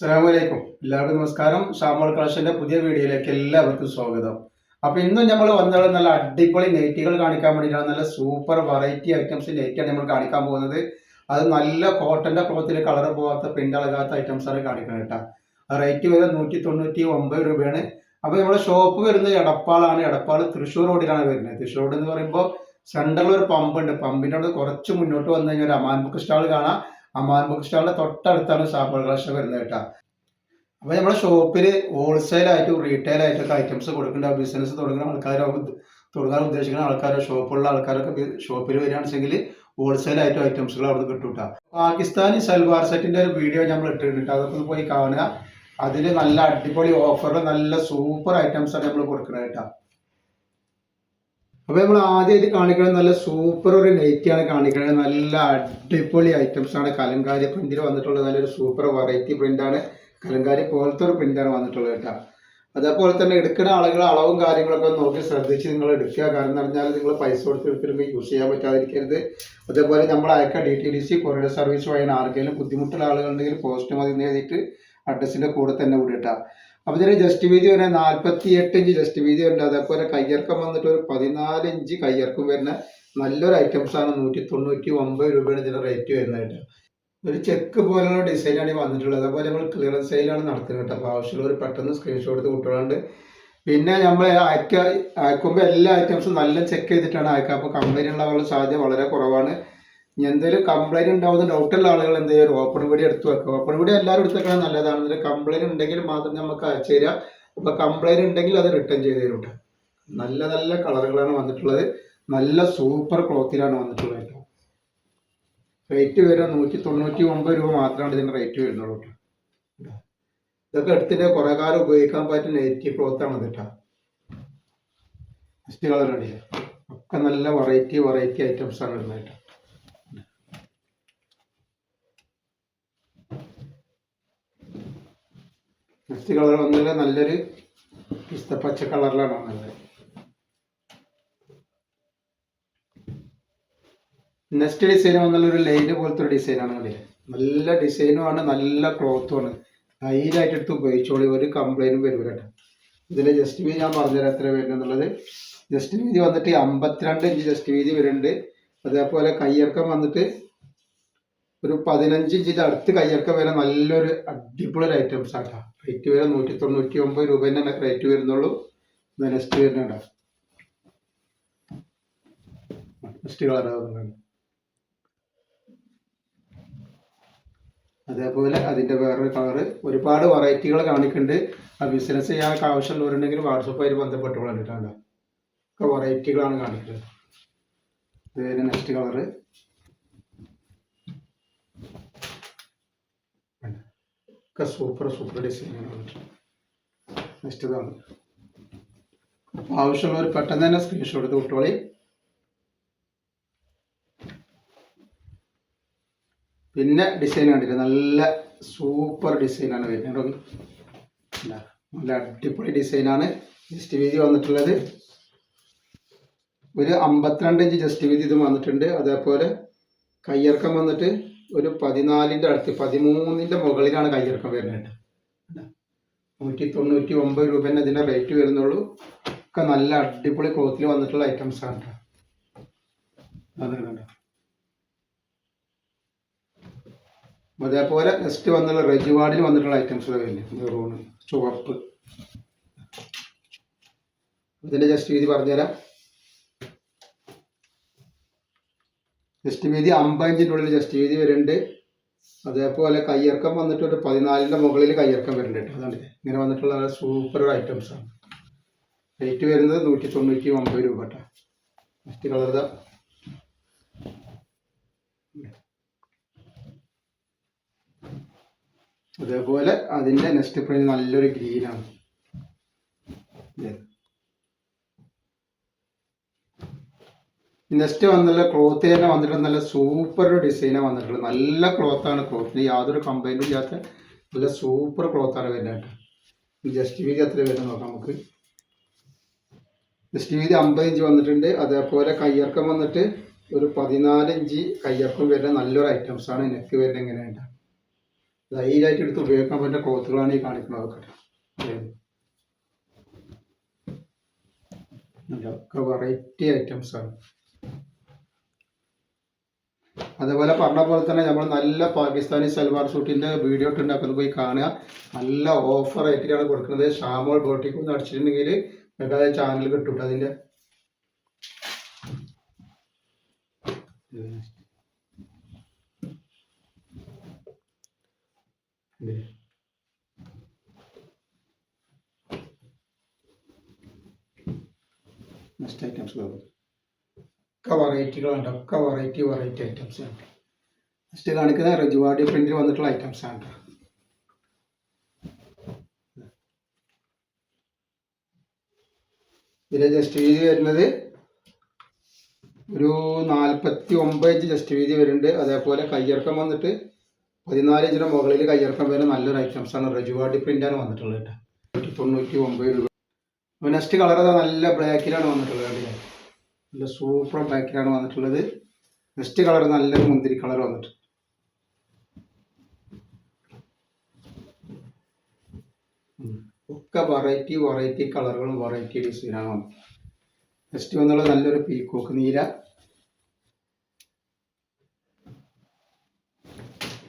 അസ്സലാമലൈക്കും. എല്ലാവർക്കും നമസ്കാരം. ഷാമോൾ കളക്ഷന്റെ പുതിയ വീഡിയോയിലേക്ക് എല്ലാവർക്കും സ്വാഗതം. അപ്പൊ ഇന്നും നമ്മൾ വന്നത് നല്ല അടിപൊളി നൈറ്റികൾ കാണിക്കാൻ വേണ്ടിയിട്ടാണ്. നല്ല സൂപ്പർ വെറൈറ്റി ഐറ്റംസ് നൈറ്റിയാണ് നമ്മൾ കാണിക്കാൻ പോകുന്നത്. അത് നല്ല കോട്ടന്റെ ക്ലോത്തിൽ കളർ പോകാത്ത പ്രിന്റ് അളകാത്ത ഐറ്റംസ് ആണ് കാണിക്കുന്നത് കേട്ടോ. റേറ്റ് വരെ 199 രൂപയാണ്. അപ്പൊ നമ്മുടെ ഷോപ്പ് വരുന്നത് എടപ്പാളാണ്. എടപ്പാൾ തൃശ്ശൂർ റോഡിലാണ് വരുന്നത്. തൃശ്ശൂർ റോഡ് എന്ന് പറയുമ്പോൾ സെൻട്രലിൽ ഒരു പമ്പ് ഉണ്ട്. പമ്പിന്റെ അവിടെ കുറച്ച് മുന്നോട്ട് വന്നു കഴിഞ്ഞാൽ ഒരു അമാൻ ബുക്ക് സ്റ്റാൾ കാണാം. അമാൻ ബുക്ക് സ്റ്റാളിന്റെ തൊട്ടടുത്താണ് ഷാമോൾ കളക്ഷൻ വരുന്നത് കേട്ടോ. അപ്പൊ നമ്മുടെ ഷോപ്പിൽ ഹോൾസെയിൽ ആയിട്ടും റീറ്റെയിൽ ആയിട്ടൊക്കെ ഐറ്റംസ് കൊടുക്കേണ്ട ബിസിനസ് തുടങ്ങാൻ ഉദ്ദേശിക്കുന്ന ആൾക്കാരോ ഷോപ്പുള്ള ആൾക്കാരൊക്കെ ഷോപ്പിൽ വരികയാണെന്നുവെച്ചെങ്കിൽ ഹോൾസെയിൽ ആയിട്ടും ഐറ്റംസുകൾ അവിടെ കിട്ടും കേട്ടോ. പാകിസ്ഥാനി സൽവാർ സെറ്റിന്റെ ഒരു വീഡിയോ നമ്മൾ ഇട്ടിട്ടുണ്ട്. അതൊക്കെ ഒന്ന് പോയി കാണുക. അതിൽ നല്ല അടിപൊളി ഓഫറിൽ നല്ല സൂപ്പർ ഐറ്റംസ് ആണ് നമ്മൾ കൊടുക്കുന്നത് കേട്ടോ. അപ്പൊ നമ്മൾ ആദ്യമായിട്ട് കാണിക്കുന്നത് നല്ല സൂപ്പർ ഒരു നെറ്റിയാണ് കാണിക്കുന്നത്. നല്ല അടിപൊളി ഐറ്റംസ് ആണ്. കലങ്കാരി പ്രിന്റിൽ വന്നിട്ടുള്ള നല്ലൊരു സൂപ്പർ വെറൈറ്റി പ്രിന്റാണ്. കലങ്കാരി പോലത്തെ ഒരു പ്രിന്റാണ് വന്നിട്ടുള്ളത് കേട്ടോ. അതേപോലെ തന്നെ എടുക്കുന്ന ആളുകൾ അളവും കാര്യങ്ങളൊക്കെ നോക്കി ശ്രദ്ധിച്ച് നിങ്ങൾ എടുക്കുക. കാരണം എന്ന് പറഞ്ഞാൽ നിങ്ങൾ പൈസ കൊടുത്ത് എടുത്തിട്ട് യൂസ് ചെയ്യാൻ പറ്റാതിരിക്കരുത്. അതേപോലെ നമ്മൾ അയക്കുക DTDC കൊറിയർ സർവീസ് വഴി ആർക്കെങ്കിലും ബുദ്ധിമുട്ടുള്ള ആളുകളുണ്ടെങ്കിൽ പോസ്റ്റ് മതി എഴുതിയിട്ട് അഡ്രസ്സിന്റെ കൂടെ തന്നെ വിടട്ടാ. അപ്പൊ ഇതിന് ജസ്റ്റ് വീതി വരുന്ന 48 ഇഞ്ച് ജസ്റ്റ് വീതി ഉണ്ട്. അതേപോലെ കയ്യിറക്കം വന്നിട്ട് ഒരു 14 ഇഞ്ച് കയ്യിറക്കം വരുന്ന നല്ലൊരു ഐറ്റംസ് ആണ്. 199 രൂപയാണ് ഇതിന്റെ റേറ്റ് വരുന്നത് കേട്ടോ. ഒരു ചെക്ക് പോലുള്ള ഡിസൈനാണ് വന്നിട്ടുള്ളത്. അതുപോലെ നമ്മൾ ക്ലിയറൻസ് സെയിലാണ് നടത്തുന്നത് കേട്ടോ. അപ്പോൾ ആവശ്യമുള്ളവർ പെട്ടെന്ന് സ്ക്രീൻഷോട്ട് എടുത്ത് വിട്ടുകൊണ്ട് പിന്നെ നമ്മൾ അയക്കുമ്പോൾ എല്ലാ ഐറ്റംസും നല്ല ചെക്ക് ചെയ്തിട്ടാണ് അയക്കുക. അപ്പോൾ കംപ്ലൈൻറ്റ് ഉണ്ടാകാനുള്ള സാധ്യത വളരെ കുറവാണ്. ഇനി എന്തെങ്കിലും കംപ്ലൈൻറ്റ് ഉണ്ടാവുന്ന ഡൗട്ടുള്ള ആളുകൾ എന്ത് ചെയ്യും, ഓപ്പൺ വീഡിയോ എടുത്ത് വെക്കുക. ഓപ്പൺ വീഡിയോ എല്ലാവരും എടുത്തേക്കാണ് നല്ലതാണ്. ഇതിൽ കംപ്ലൈൻറ്റ് ഉണ്ടെങ്കിൽ മാത്രം നമുക്ക് അയച്ചു തരിക. അപ്പോൾ കംപ്ലൈൻറ്റ് ഉണ്ടെങ്കിൽ അത് റിട്ടേൺ ചെയ്ത് തരും കേട്ടോ. നല്ല നല്ല കളറുകളാണ് വന്നിട്ടുള്ളത്. നല്ല സൂപ്പർ ക്ലോത്തിലാണ് വന്നിട്ടുള്ളത് കേട്ടോ. റേറ്റ് വരെ 199 രൂപ മാത്രമാണ് ഇതിൻ്റെ റേറ്റ് വരുന്നുള്ളൂ കേട്ടോ. ഇതൊക്കെ എടുത്തിട്ട് കുറേ കാലം ഉപയോഗിക്കാൻ പറ്റുന്ന നെറ്റ് ക്ലോത്താണ് കേട്ടോ. നെക്സ്റ്റ് കളർ അടിയ ഒക്കെ നല്ല വെറൈറ്റി ഐറ്റംസ് ആണ് വരുന്നത് കേട്ടോ. നെക്സ്റ്റ് കളർ വന്നത് നല്ലൊരു പിസ്തപ്പച്ച കളറിലാണ് വന്നത്. നെക്സ്റ്റ് ഡിസൈൻ വന്നുള്ളൊരു ലൈന് പോലത്തെ ഒരു ഡിസൈനാണ് കണ്ടില്ലേ. നല്ല ഡിസൈനുമാണ്, നല്ല ക്ലോത്തുമാണ്. ധൈര്യമായിട്ട് എടുത്ത് ഉപയോഗിച്ചോളി, ഒരു കംപ്ലൈൻറ്റും വരില്ല കേട്ടോ. ഇതിൽ ജസ്റ്റ് വീതി ഞാൻ പറഞ്ഞുതരാം എത്ര വരുന്നത് എന്നുള്ളത്. ജസ്റ്റ് വീതി വന്നിട്ട് 52 ഇഞ്ച് ജസ്റ്റ് വീതി വരുന്നുണ്ട്. അതേപോലെ കയ്യിറക്കം വന്നിട്ട് ഒരു 15 ഇഞ്ചിൻ്റെ അടുത്ത് കയ്യിറക്കം വരെ നല്ലൊരു അടിപൊളി ഒരു ഐറ്റംസ് ആട്ടോ. റേറ്റ് വരെ 199 രൂപ തന്നെ റേറ്റ് വരുന്നുള്ളൂ. നെക്സ്റ്റ് വരുന്നുണ്ടോ, നെക്സ്റ്റ് കളറാവുന്നതാണ്. അതേപോലെ അതിൻ്റെ വേറൊരു കളറ് ഒരുപാട് വെറൈറ്റികൾ കാണിക്കുന്നുണ്ട്. ആ ബിസിനസ് ചെയ്യാനൊക്കെ ആവശ്യമുള്ളവരുണ്ടെങ്കിൽ വാട്സപ്പായിട്ട് ബന്ധപ്പെട്ട് കണ്ടിട്ടാണ്. ഒക്കെ വെറൈറ്റികളാണ് കാണിക്കുന്നത്. ഇത് നെക്സ്റ്റ് കളറ് ഒക്കെ സൂപ്പർ ഡിസൈനാണ്. നെക്സ്റ്റ് ഇതാണ്. ആവശ്യമുള്ളവർ പെട്ടെന്ന് തന്നെ സ്ക്രീൻഷോട്ട് എടുത്ത് വിട്ടോളി. പിന്നെ ഡിസൈൻ കണ്ടില്ല, നല്ല സൂപ്പർ ഡിസൈനാണ് വരുന്നത്. നല്ല അടിപൊളി ഡിസൈനാണ്. ജസ്റ്റ് വീതി വന്നിട്ടുള്ളത് ഒരു 52 ഇഞ്ച് ജസ്റ്റ് വീതി ഇതും വന്നിട്ടുണ്ട്. അതേപോലെ കയ്യിറക്കം വന്നിട്ട് ഒരു 14ൻ്റെ അടുത്ത് 13ൻ്റെ മുകളിലാണ് കയ്യിറക്കം വരുന്നത്. 199 രൂപ തന്നെ ഇതിൻ്റെ റേറ്റ് വരുന്നുള്ളൂ. ഒക്കെ നല്ല അടിപൊളി ക്ലോത്തിൽ വന്നിട്ടുള്ള ഐറ്റംസ് ആണ് കേട്ടോ. അതുകൊണ്ട് അതേപോലെ നെക്സ്റ്റ് വന്നുള്ള റെജിവാർഡിൽ വന്നിട്ടുള്ള ഐറ്റംസ് വരുന്നത് മെറൂൺ, ചുവപ്പ്. ഇതിൻ്റെ ജസ്റ്റ് വീതി പറഞ്ഞുതരാം. ജസ്റ്റ് വീതി 50 ഇഞ്ചിൻ്റെ ഉള്ളിൽ ജസ്റ്റ് വീതി വരുന്നുണ്ട്. അതേപോലെ കയ്യിറക്കം വന്നിട്ട് ഒരു 14ൻ്റെ മുകളിൽ കയ്യിറക്കം വരുന്നുണ്ട്. അതാണ് ഇങ്ങനെ വന്നിട്ടുള്ള സൂപ്പർ ഐറ്റംസ് ആണ്. റേറ്റ് വരുന്നത് 199 രൂപ കേട്ടോ. നെക്സ്റ്റ് കളർ ഇതാ. അതേപോലെ അതിൻ്റെ നെക്സ്റ്റ് പ്രിന്റ് നല്ലൊരു ഗ്രീനാണ്. നെക്സ്റ്റ് വന്നുള്ള ക്ലോത്ത് തന്നെ വന്നിട്ട് നല്ല സൂപ്പർ ഡിസൈനാണ് വന്നിട്ടുള്ളത്. നല്ല ക്ലോത്താണ്. ക്ലോത്തിന് യാതൊരു കംപ്ലൈൻറ്റും ഇല്ലാത്ത നല്ല സൂപ്പർ ക്ലോത്താണ് വരുന്നത്. ജസ്റ്റ് വീതി എത്ര വരുന്നത് നോക്കാം നമുക്ക്. ജസ്റ്റ് വീതി 50 ഇഞ്ച് വന്നിട്ടുണ്ട്. അതേപോലെ കയ്യിറക്കം വന്നിട്ട് ഒരു 14 ഇഞ്ച് കയ്യിറക്കം വരുന്ന നല്ലൊരു ഐറ്റംസാണ്. നെക്ക് വരുന്നത് എങ്ങനെയാണ് ധൈര്യമായിട്ട് എടുത്ത് ഉപയോഗിക്കാൻ പറ്റുന്ന ക്ലോത്തുകളാണ് ഈ കാണിക്കുന്നതൊക്കെ. ഒക്കെ വെറൈറ്റി ഐറ്റംസ് ആണ്. അതേപോലെ പറഞ്ഞ പോലെ തന്നെ നമ്മൾ നല്ല പാകിസ്ഥാനി സൽവാർ സൂട്ടിൻ്റെ വീഡിയോ ഇട്ട് ഉണ്ടാക്കുന്നത് പോയി കാണുക. നല്ല ഓഫർ ആയിട്ടാണ് കൊടുക്കുന്നത്. ഷാമോൾ ബോട്ടിക്ക് ഒന്ന് അടിച്ചിട്ടുണ്ടെങ്കിൽ നിങ്ങൾക്ക് ചാനൽ കിട്ടും. അതിൻ്റെ നെക്സ്റ്റ് ഐറ്റംസ് ഒക്കെ വെറൈറ്റികളുണ്ട്. ഒക്കെ വെറൈറ്റി ഐറ്റംസ് ആണ്. നെക്സ്റ്റ് കാണിക്കുന്നത് റജുവാടി പ്രിന്റിൽ വന്നിട്ടുള്ള ഐറ്റംസ് ആണ്. ഇതിലെ ജസ്റ്റ് വീതി വരുന്നത് ഒരു 49 ഇഞ്ച് ജസ്റ്റ് വീതി വരുന്നുണ്ട്. അതേപോലെ കയ്യിറക്കം വന്നിട്ട് 14 ഇഞ്ചിന് മുകളിൽ കയ്യിറക്കം വരുന്ന നല്ലൊരു ഐറ്റംസ് ആണ്. റജുവാടി പ്രിന്റാണ് വന്നിട്ടുള്ളത് കേട്ടോ. 99 രൂപ. അപ്പോൾ നെക്സ്റ്റ് കളർ നല്ല ബ്ലാക്കിലാണ് വന്നിട്ടുള്ളത്. നല്ല സൂപ്പർ ബ്ലാക്കിലാണ് വന്നിട്ടുള്ളത്. നെക്സ്റ്റ് കളർ നല്ലൊരു മുന്തിരി കളർ വന്നിട്ട് ഒക്കെ വെറൈറ്റി കളറുകളും വെറൈറ്റി ഡിസൈനാണ് വന്നത്. നെക്സ്റ്റ് വന്നുള്ളത് നല്ലൊരു പീക്കോക്ക് നീല.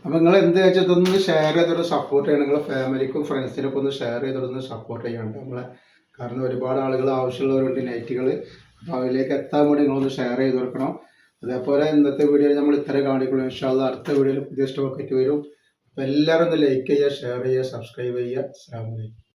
അപ്പം നിങ്ങൾ എന്ത് വെച്ചാൽ ഇതൊന്ന് ഷെയർ ചെയ്തൊരു സപ്പോർട്ട് ചെയ്യണം. നിങ്ങളുടെ ഫാമിലിക്കും ഫ്രണ്ട്സിനൊക്കെ ഒന്ന് ഷെയർ ചെയ്തൊന്ന് സപ്പോർട്ട് ചെയ്യാണ്ട് നമ്മളെ. കാരണം ഒരുപാട് ആളുകൾ ആവശ്യമുള്ളവരുണ്ട് നൈറ്റുകൾ. അപ്പോൾ അതിലേക്ക് എത്താൻ വേണ്ടി നിങ്ങളൊന്ന് ഷെയർ ചെയ്ത് കൊടുക്കണം. അതേപോലെ ഇന്നത്തെ വീഡിയോയിൽ നമ്മൾ ഇത്ര കാണിക്കുള്ളൂ. ഇൻഷാ അല്ലാഹ് അടുത്ത വീഡിയോയിൽ പുതിയ സ്റ്റോക്ക് ആയിട്ട് വരും. അപ്പോൾ എല്ലാവരും ഒന്ന് ലൈക്ക് ചെയ്യുക, ഷെയർ ചെയ്യുക, സബ്സ്ക്രൈബ് ചെയ്യുക. അസ്സലാമു അലൈക്കും.